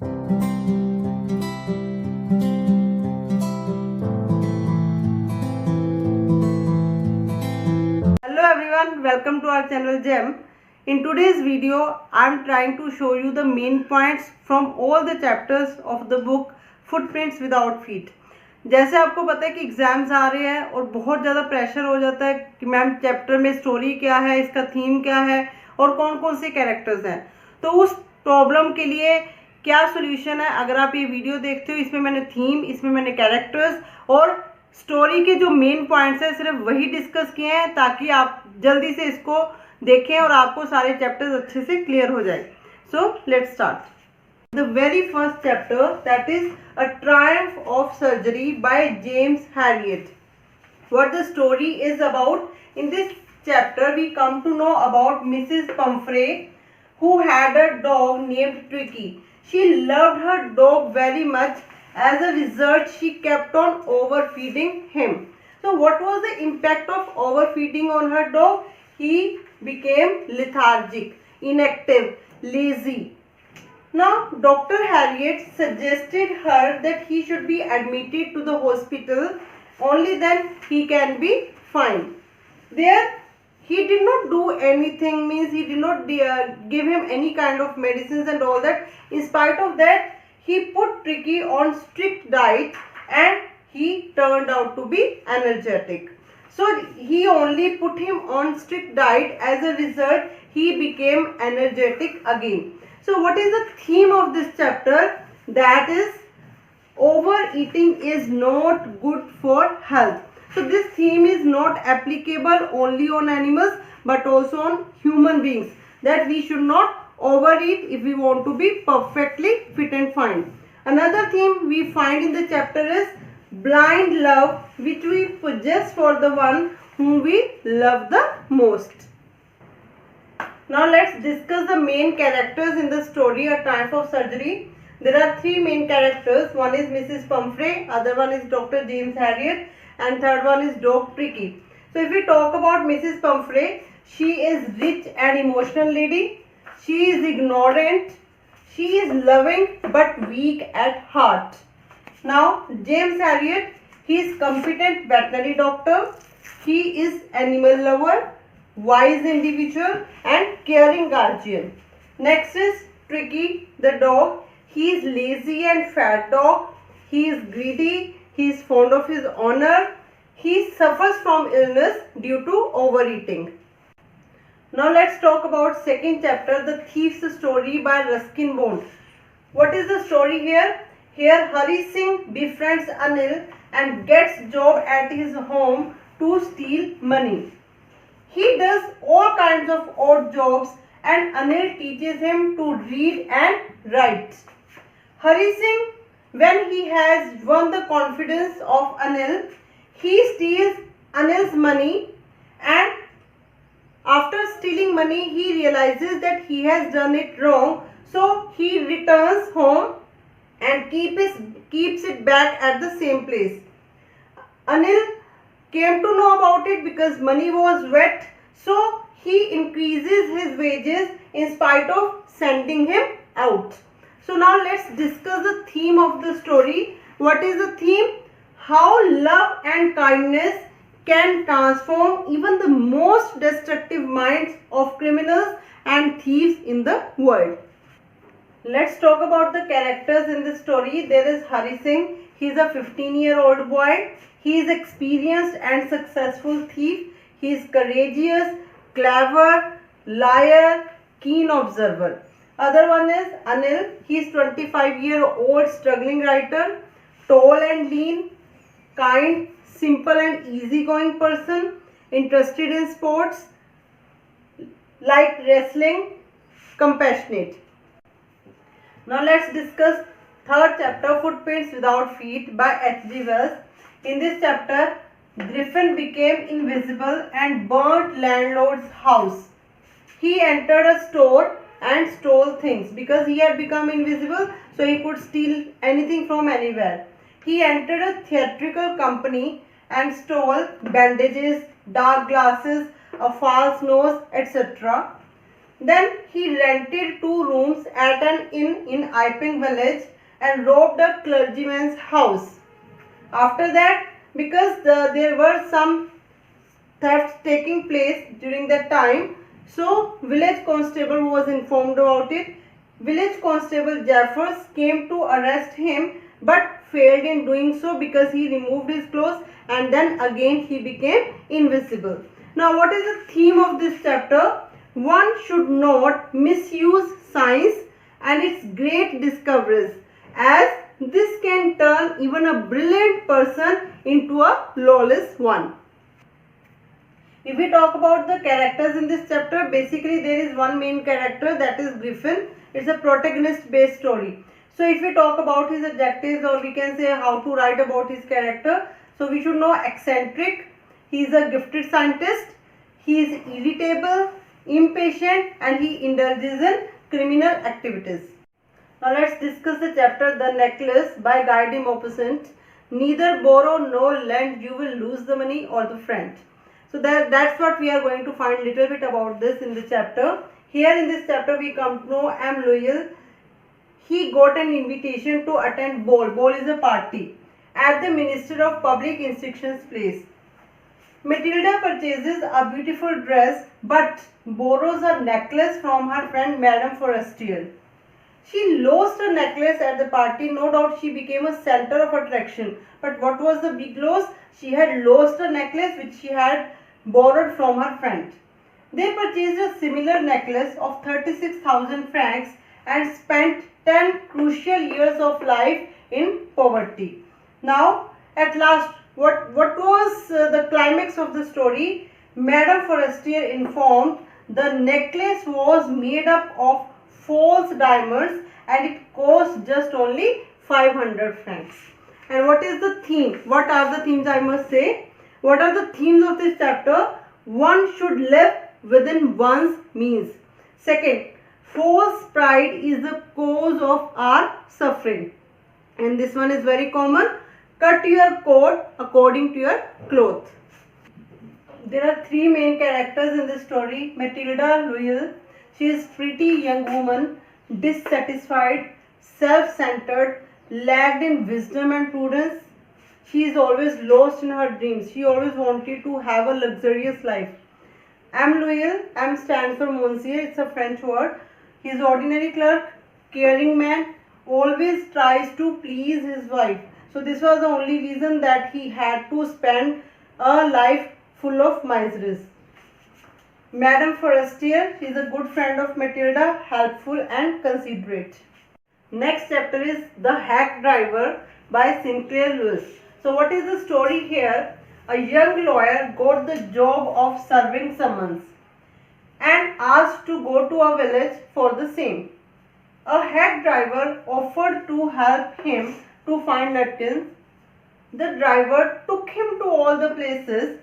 Hello everyone, welcome to our channel Gem. In today's video, I am trying to show you the main points from all the chapters of the book Footprints Without Feet. जैसे आपको पता है कि exams आ रहे हैं और बहुत ज़्यादा प्रेशर हो जाता है कि मैम चैप्टर में स्टोरी क्या है, इसका थीम क्या है और कौन कौन से कैरेक्टर्स हैं। तो उस प्रॉब्लम के लिए क्या सोल्यूशन है, अगर आप ये वीडियो देखते हो, इसमें मैंने थीम, इसमें मैंने कैरेक्टर्स और स्टोरी के जो मेन पॉइंट्स हैं सिर्फ वही डिस्कस किए हैं ताकि आप जल्दी से इसको देखें और आपको सारे चैप्टर्स अच्छे से क्लियर हो जाए। So let's start the very first chapter, that is a Triumph of surgery by James Harriet. What the story is about? In this chapter we come to know about Mrs. Pumphrey, who had a dog named Tricky. She loved her dog very much. As a result, she kept on overfeeding him. So what was the impact of overfeeding on her dog? He became lethargic, inactive, lazy. Now, Dr. Harriet suggested her that he should be admitted to the hospital. Only then he can be fine. There, he did not do anything, means he did not give him any kind of medicines and all that. In spite of that, he put Tricky on strict diet and he turned out to be energetic. So he only put him on strict diet. As a result, he became energetic again. So what is the theme of this chapter? That is, overeating is not good for health. So this theme is not applicable only on animals but also on human beings, that we should not overeat if we want to be perfectly fit and fine. Another theme we find in the chapter is blind love, which we possess for the one whom we love the most. Now let's discuss the main characters in the story A Triumph of Surgery. There are three main characters. One is Mrs. Pumphrey, other one is Dr. James Harriet, and third one is dog Tricky. So if we talk about Mrs. Pumphrey, she is rich and emotional lady. She is ignorant, she is loving but weak at heart. Now James Harriet, he is competent veterinary doctor, he is animal lover, wise individual and caring guardian. Next is Tricky the dog, he is lazy and fat dog, he is greedy, he is fond of his honor, he suffers from illness due to overeating. Now let's talk about second chapter, the Thieves Story by Ruskin Bond. What is the story here? Here Hari Singh befriends Anil and gets job at his home to steal money. He does all kinds of odd jobs and Anil teaches him to read and write. Hari Singh, when he has won the confidence of Anil, he steals Anil's money, and after stealing money, he realizes that he has done it wrong. So he returns home and keeps it back at the same place. Anil came to know about it because money was wet. So he increases his wages in spite of sending him out. So now let's discuss the theme of the story. What is the theme? How love and kindness can transform even the most destructive minds of criminals and thieves in the world. Let's talk about the characters in this story. There is Hari Singh. He is a 15-year-old boy. He is experienced and successful thief. He is courageous, clever, liar, keen observer. Other one is Anil. He is 25-year-old struggling writer, tall and lean, kind, simple and easygoing person, interested in sports, like wrestling, compassionate. Now let's discuss third chapter, Footprints Without Feet by H.G. Wells. In this chapter, Griffin became invisible and burnt landlord's house. He entered a store and stole things because he had become invisible, so he could steal anything from anywhere. He entered a theatrical company and stole bandages, dark glasses, a false nose, etc. Then he rented 2 rooms at an inn in Iping village and robbed a clergyman's house. After that, because there were some thefts taking place during that time, so village constable was informed about it. Village constable Jeffers came to arrest him but failed in doing so because he removed his clothes and then again he became invisible. Now what is the theme of this chapter? One should not misuse science and its great discoveries, as this can turn even a brilliant person into a lawless one. If we talk about the characters in this chapter, basically there is one main character, that is Griffin. It's a protagonist based story. So if we talk about his adjectives, or we can say how to write about his character, so we should know eccentric, he is a gifted scientist, he is irritable, impatient, and he indulges in criminal activities. Now let's discuss the chapter The Necklace by Guy de Maupassant. Neither borrow nor lend, you will lose the money or the friend. So that's what we are going to find little bit about this in the chapter. Here in this chapter we come to know M. Loyal. He got an invitation to attend ball. Ball is a party at the Minister of Public Instruction's place. Matilda purchases a beautiful dress but borrows a necklace from her friend Madame Forestier. She lost her necklace at the party. No doubt she became a center of attraction. But what was the big loss? She had lost a necklace which she had borrowed from her friend. They purchased a similar necklace of 36,000 francs and spent 10 crucial years of life in poverty. Now, at last, what was the climax of the story? Madame Forestier informed the necklace was made up of false diamonds and it cost just only 500 francs. And what is the theme? What are the themes, I must say? What are the themes of this chapter? One should live within one's means. Second, false pride is the cause of our suffering. And this one is very common. Cut your coat according to your cloth. There are 3 main characters in this story. Matilda Loyal. She is pretty young woman, dissatisfied, self-centered, lacked in wisdom and prudence. She is always lost in her dreams. She always wanted to have a luxurious life. M. Loyal, M stands for Monsieur, it's a French word. He is ordinary clerk, caring man, always tries to please his wife. So this was the only reason that he had to spend a life full of miseries. Madame Forestier, she is a good friend of Matilda, helpful and considerate. Next chapter is The Hack Driver by Sinclair Lewis. So what is the story here? A young lawyer got the job of serving summons and asked to go to a village for the same. A hack driver offered to help him to find Latkins. The driver took him to all the places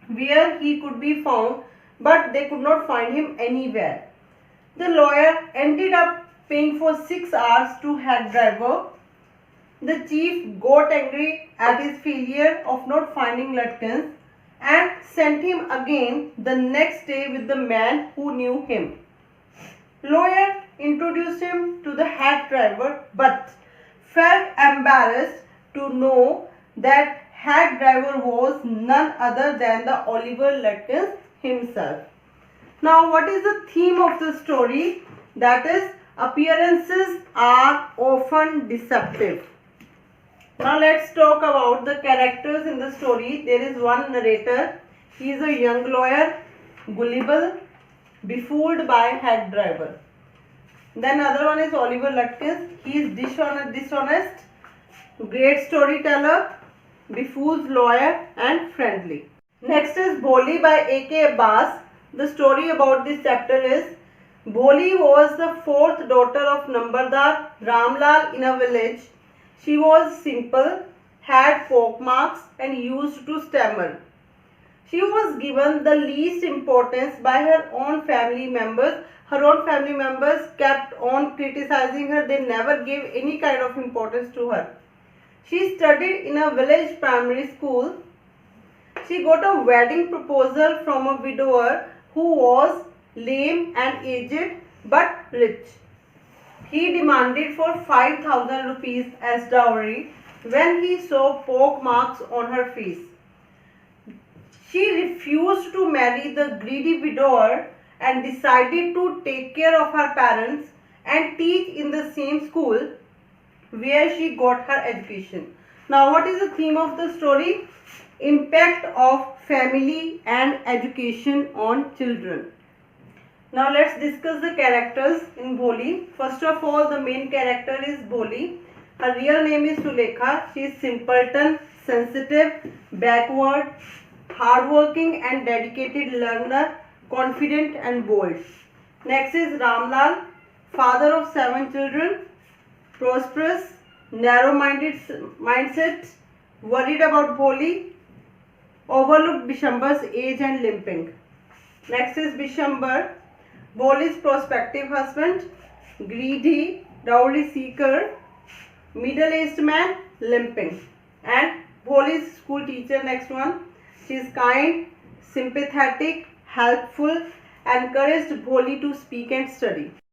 where he could be found, but they could not find him anywhere. The lawyer ended up paying for 6 hours to hack driver. The chief got angry at his failure of not finding Latkins and sent him again the next day with the man who knew him. Lawyer introduced him to the hack driver but felt embarrassed to know that hack driver was none other than the Oliver Latkins himself. Now what is the theme of the story? That is, appearances are often deceptive. Now let's talk about the characters in the story. There is one narrator. He is a young lawyer, gullible, befooled by hack driver. Then other one is Oliver Latkins. He is dishonest, great storyteller, befools lawyer and friendly. Next is Boli by A.K. Abbas. The story about this chapter is Boli was the 4th daughter of Nambardar Ramlal in a village. She was simple, had pockmarks and used to stammer. She was given the least importance by her own family members. Her own family members kept on criticizing her. They never gave any kind of importance to her. She studied in a village primary school. She got a wedding proposal from a widower who was lame and aged but rich. He demanded for 5,000 rupees as dowry when he saw pock marks on her face. She refused to marry the greedy widower and decided to take care of her parents and teach in the same school where she got her education. Now, what is the theme of the story? Impact of family and education on children. Now, let's discuss the characters in Bholi. First of all, the main character is Bholi. Her real name is Sulekha. She is simpleton, sensitive, backward, hardworking and dedicated learner, confident and bold. Next is Ramlal, father of 7 children, prosperous, narrow-minded mindset, worried about Bholi, overlooked Bishambar's age and limping. Next is Bishambar, Bholi's prospective husband, greedy, dowry seeker, middle-aged man, limping. And Bholi's school teacher, next one. She is kind, sympathetic, helpful, encouraged Bholi to speak and study.